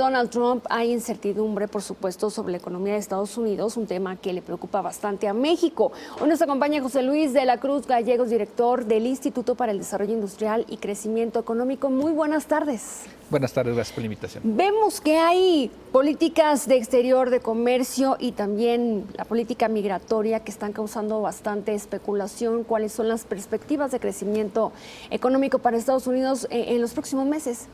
Donald Trump, hay incertidumbre, por supuesto, sobre la economía de Estados Unidos, un tema que le preocupa bastante a México. Hoy nos acompaña José Luis de la Cruz Gallegos, director del Instituto para el Desarrollo Industrial y Crecimiento Económico. Muy buenas tardes. Buenas tardes, gracias por la invitación. Vemos que hay políticas de exterior, de comercio y también la política migratoria que están causando bastante especulación. ¿Cuáles son las perspectivas de crecimiento económico para Estados Unidos en los próximos meses?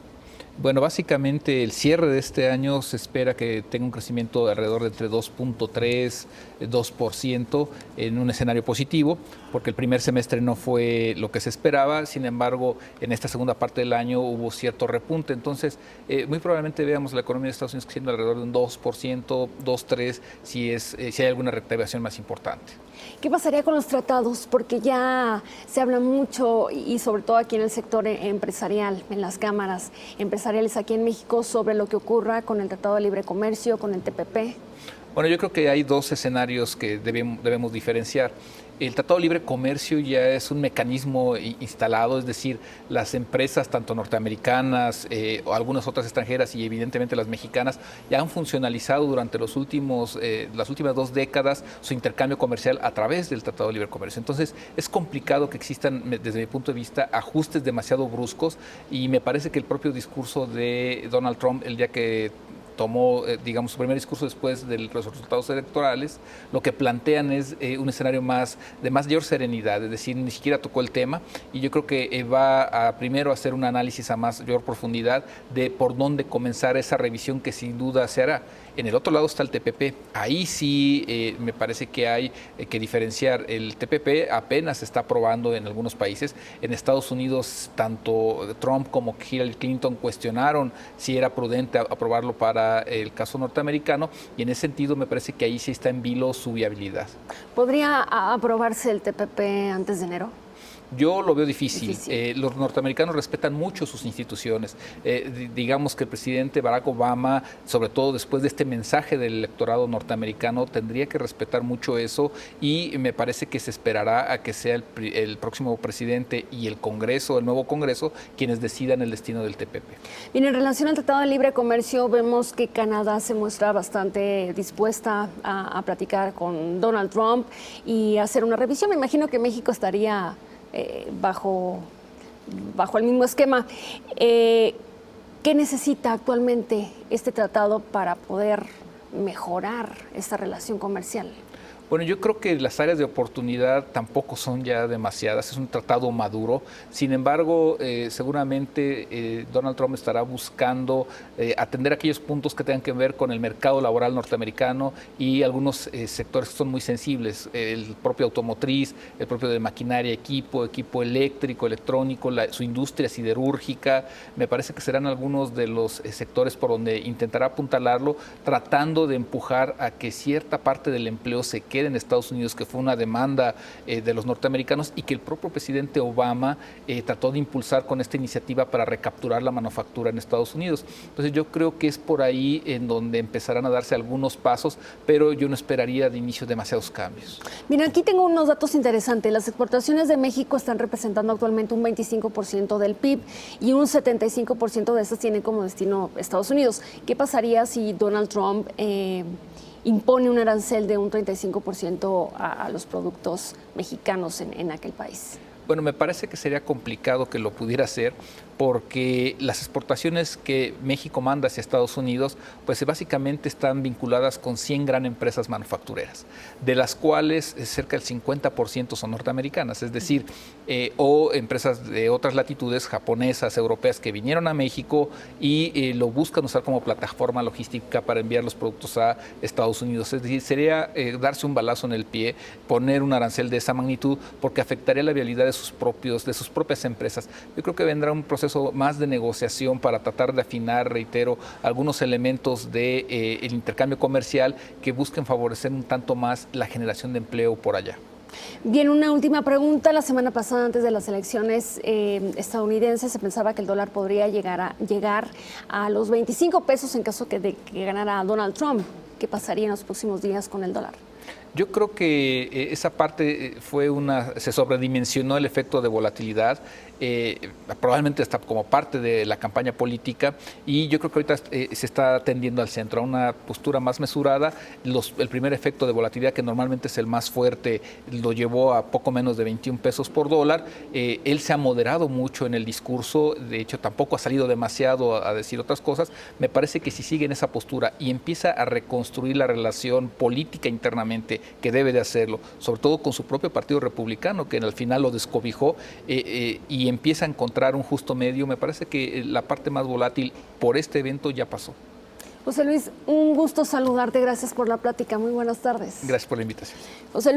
Bueno, básicamente el cierre de este año se espera que tenga un crecimiento de alrededor de entre 2.3, 2% en un escenario positivo, porque el primer semestre no fue lo que se esperaba. Sin embargo, en esta segunda parte del año hubo cierto repunte. Entonces, muy probablemente veamos la economía de Estados Unidos creciendo alrededor de un 2%, 2-3%, si hay alguna reactivación más importante. ¿Qué pasaría con los tratados? Porque ya se habla mucho, y sobre todo aquí en el sector empresarial, en las cámaras empresariales aquí en México, sobre lo que ocurra con el Tratado de Libre Comercio, con el TPP. Bueno, yo creo que hay dos escenarios que debemos diferenciar. El Tratado de Libre Comercio ya es un mecanismo instalado, es decir, las empresas, tanto norteamericanas o algunas otras extranjeras y evidentemente las mexicanas, ya han funcionalizado durante las últimas 2 décadas su intercambio comercial a través del Tratado de Libre Comercio. Entonces, es complicado que existan, desde mi punto de vista, ajustes demasiado bruscos, y me parece que el propio discurso de Donald Trump, el día que tomó, digamos, su primer discurso después de los resultados electorales, lo que plantean es un escenario de mayor serenidad, es decir, ni siquiera tocó el tema, y yo creo que va a primero hacer un análisis a mayor profundidad de por dónde comenzar esa revisión que sin duda se hará. En el otro lado está el TPP. Ahí sí me parece que hay que diferenciar. El TPP apenas se está aprobando en algunos países. En Estados Unidos, tanto Trump como Hillary Clinton cuestionaron si era prudente aprobarlo para el caso norteamericano, y en ese sentido me parece que ahí sí está en vilo su viabilidad. ¿Podría aprobarse el TPP antes de enero? Yo lo veo difícil. Los norteamericanos respetan mucho sus instituciones. Digamos que el presidente Barack Obama, sobre todo después de este mensaje del electorado norteamericano, tendría que respetar mucho eso, y me parece que se esperará a que sea el próximo presidente y el Congreso, el nuevo Congreso, quienes decidan el destino del TPP. Bien, en relación al Tratado de Libre Comercio, vemos que Canadá se muestra bastante dispuesta a platicar con Donald Trump y hacer una revisión. Me imagino que México estaría bajo el mismo esquema. ¿Qué necesita actualmente este tratado para poder mejorar esta relación comercial? Bueno, yo creo que las áreas de oportunidad tampoco son ya demasiadas, es un tratado maduro. Sin embargo, seguramente Donald Trump estará buscando atender aquellos puntos que tengan que ver con el mercado laboral norteamericano y algunos sectores que son muy sensibles, el propio automotriz, el propio de maquinaria, equipo eléctrico, electrónico, su industria siderúrgica. Me parece que serán algunos de los sectores por donde intentará apuntalarlo, tratando de empujar a que cierta parte del empleo se quede en Estados Unidos, que fue una demanda de los norteamericanos y que el propio presidente Obama trató de impulsar con esta iniciativa para recapturar la manufactura en Estados Unidos. Entonces yo creo que es por ahí en donde empezarán a darse algunos pasos, pero yo no esperaría de inicio demasiados cambios. Mira, aquí tengo unos datos interesantes. Las exportaciones de México están representando actualmente un 25% del PIB y un 75% de esas tienen como destino Estados Unidos. ¿Qué pasaría si Donald Trump impone un arancel de un 35% a los productos mexicanos en aquel país? Bueno, me parece que sería complicado que lo pudiera hacer, porque las exportaciones que México manda hacia Estados Unidos, pues básicamente están vinculadas con 100 grandes empresas manufactureras, de las cuales cerca del 50% son norteamericanas, es decir, o empresas de otras latitudes, japonesas, europeas, que vinieron a México y lo buscan usar como plataforma logística para enviar los productos a Estados Unidos. Es decir, sería darse un balazo en el pie, poner un arancel de esa magnitud, porque afectaría la viabilidad de sus propias empresas. Yo creo que vendrá un proceso más de negociación para tratar de afinar, reitero, algunos elementos del intercambio comercial que busquen favorecer un tanto más la generación de empleo por allá. Bien, una última pregunta. La semana pasada, antes de las elecciones estadounidenses, se pensaba que el dólar podría llegar a los 25 pesos en caso de que ganara Donald Trump. ¿Qué pasaría en los próximos días con el dólar? Yo creo que esa parte se sobredimensionó el efecto de volatilidad, probablemente hasta como parte de la campaña política, y yo creo que ahorita se está tendiendo al centro, a una postura más mesurada. El primer efecto de volatilidad, que normalmente es el más fuerte, lo llevó a poco menos de 21 pesos por dólar. Él se ha moderado mucho en el discurso, de hecho tampoco ha salido demasiado a decir otras cosas. Me parece que si sigue en esa postura y empieza a reconstruir la relación política internamente, que debe de hacerlo, sobre todo con su propio partido republicano, que al final lo descobijó, y empieza a encontrar un justo medio, me parece que la parte más volátil por este evento ya pasó. José Luis, un gusto saludarte, gracias por la plática, muy buenas tardes. Gracias por la invitación. José Luis